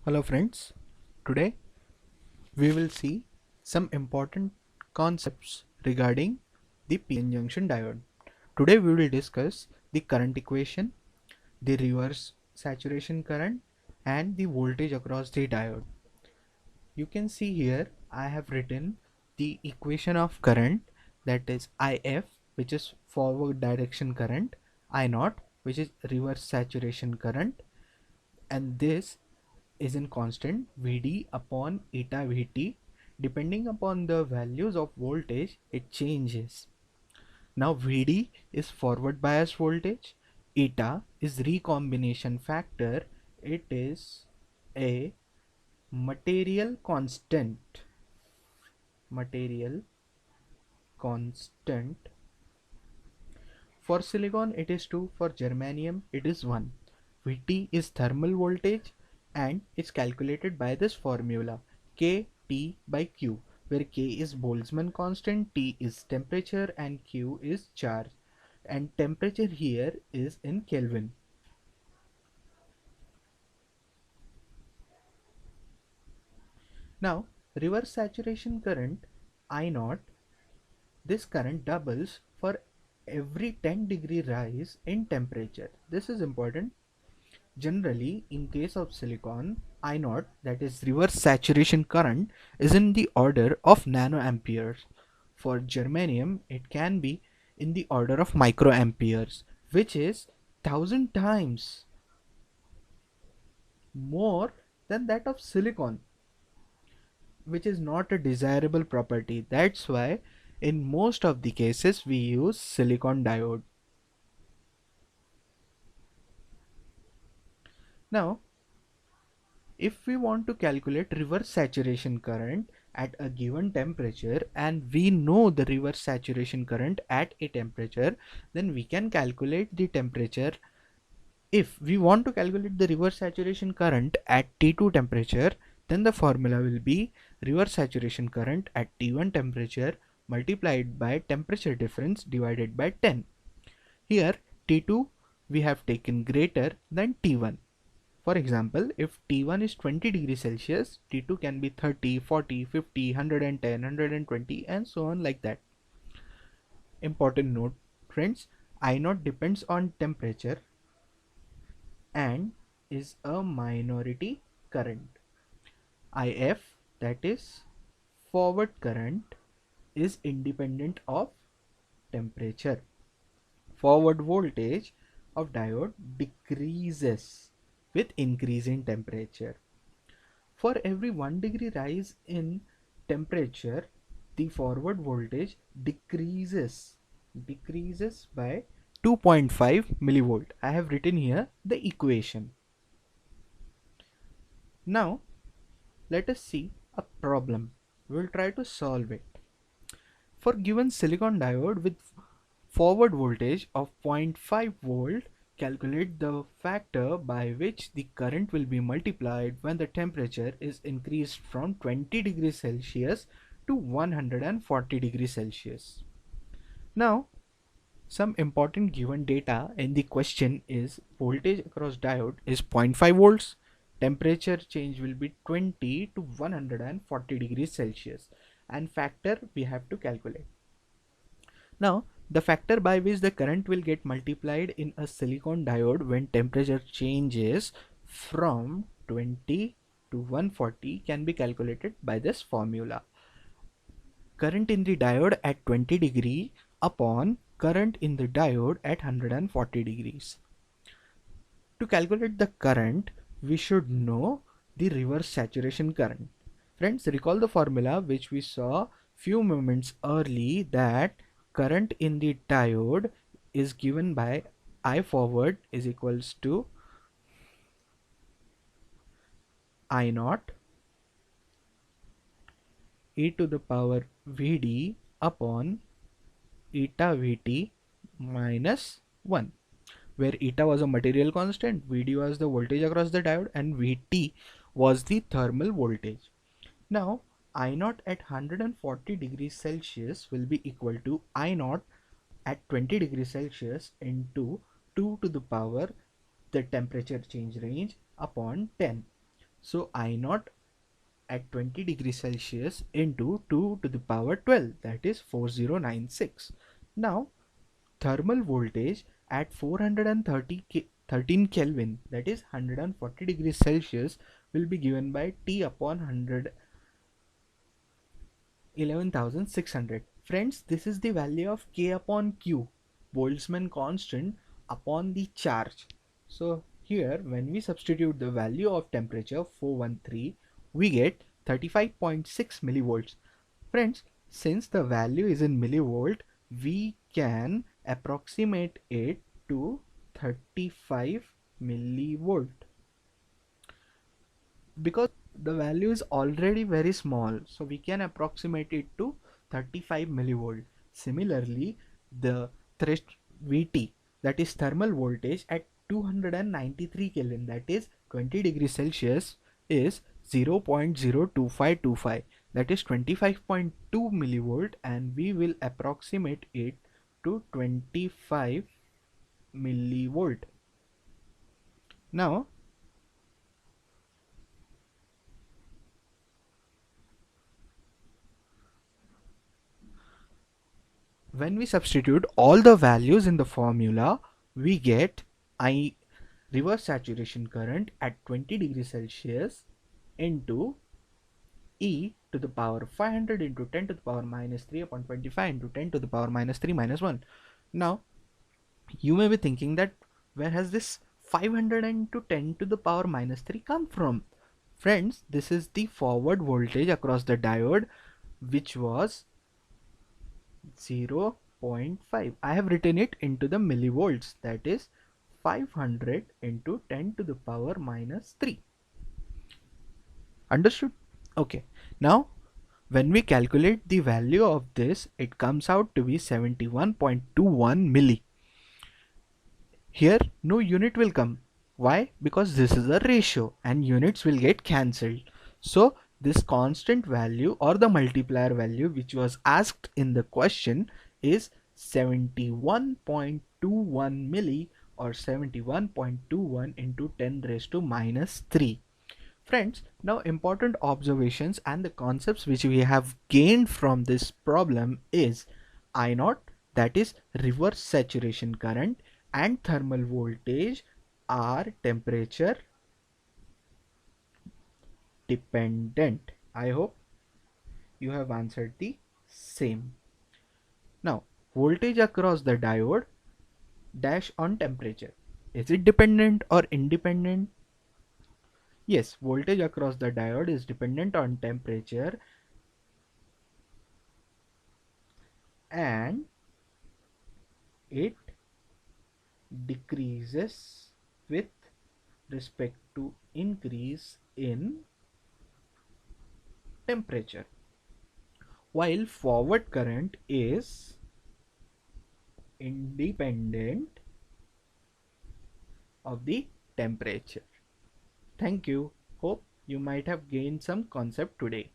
Hello friends, today we will see some important concepts regarding the PN junction diode. Today we will discuss the current equation, the reverse saturation current and the voltage across the diode. You can see here I have written the equation of current, that is IF, which is forward direction current, I naught, which is reverse saturation current, and this is in constant Vd upon eta Vt. Depending upon the values of voltage, it changes. Now Vd is forward bias voltage, eta is recombination factor, it is a material constant. Material constant. For silicon it is 2, for germanium it is 1. Vt is thermal voltage and it's calculated by this formula Kt by Q, where K is Boltzmann constant, T is temperature and Q is charge, and temperature here is in Kelvin. Now reverse saturation current I naught, this current doubles for every 10-degree rise in temperature. This is important. Generally, in case of silicon, I naught, that is reverse saturation current, is in the order of nanoamperes. For germanium, it can be in the order of microamperes, which is 1000 times more than that of silicon, which is not a desirable property. That's why in most of the cases we use silicon diode. Now, if we want to calculate reverse saturation current at a given temperature and we know the reverse saturation current at a temperature, then we can calculate the temperature. If we want to calculate the reverse saturation current at T2 temperature, then the formula will be reverse saturation current at T1 temperature multiplied by temperature difference divided by 10. Here T2 we have taken greater than T1. For example, if T1 is 20 degrees Celsius, T2 can be 30, 40, 50, 110, 120 and so on like that. Important note friends, I naught depends on temperature and is a minority current. IF, that is forward current, is independent of temperature. Forward voltage of diode decreases with increase in temperature. For every 1 degree rise in temperature, the forward voltage decreases by 2.5 millivolt. I have written here the equation. Now let us see a problem. We will try to solve it. For given silicon diode with forward voltage of 0.5 volt, calculate the factor by which the current will be multiplied when the temperature is increased from 20 degrees Celsius to 140 degrees Celsius. Now, some important given data in the question is voltage across diode is 0.5 volts, temperature change will be 20 to 140 degrees Celsius, and factor we have to calculate. Now, the factor by which the current will get multiplied in a silicon diode when temperature changes from 20 to 140 can be calculated by this formula. Current in the diode at 20 degree upon current in the diode at 140 degrees. To calculate the current, we should know the reverse saturation current. Friends, recall the formula which we saw few moments early, that current in the diode is given by I forward is equals to I naught e to the power Vd upon eta Vt minus 1, where eta was a material constant, Vd was the voltage across the diode, and Vt was the thermal voltage. Now I naught at 140 degrees Celsius will be equal to I naught at 20 degrees Celsius into 2 to the power the temperature change range upon 10. So I naught at 20 degrees Celsius into 2 to the power 12, that is 4096. Now thermal voltage at 13 Kelvin, that is 140 degrees Celsius, will be given by T upon 100 11,600. Friends, this is the value of K upon Q, Boltzmann constant upon the charge. So here when we substitute the value of temperature 413, we get 35.6 millivolts. Friends, since the value is in millivolt, we can approximate it to 35 millivolt, because the value is already very small, so we can approximate it to 35 millivolt. Similarly, the threshold Vt, that is thermal voltage at 293 Kelvin, that is 20 degrees Celsius, is 0.02525, that is 25.2 millivolt, and we will approximate it to 25 millivolt. Now when we substitute all the values in the formula, we get I reverse saturation current at 20 degrees Celsius into e to the power 500 into 10 to the power minus 3 upon 25 into 10 to the power minus 3 minus 1. Now you may be thinking that where has this 500 into 10 to the power minus 3 come from? Friends, this is the forward voltage across the diode, which was 0.5. I have written it into the millivolts, that is 500 into 10 to the power minus 3. Understood? Okay. Now when we calculate the value of this, it comes out to be 71.21 milli. Here no unit will come. Why? Because this is a ratio and units will get cancelled. So this constant value or the multiplier value which was asked in the question is 71.21 milli, or 71.21 into 10 raised to minus 3. Friends, now important observations and the concepts which we have gained from this problem is I naught, that is reverse saturation current, and thermal voltage are temperature dependent. I hope you have answered the same. Now voltage across the diode dash on temperature, is it dependent or independent? Yes, voltage across the diode is dependent on temperature, and it decreases with respect to increase in temperature, while forward current is independent of the temperature. Thank you. Hope you might have gained some concept today.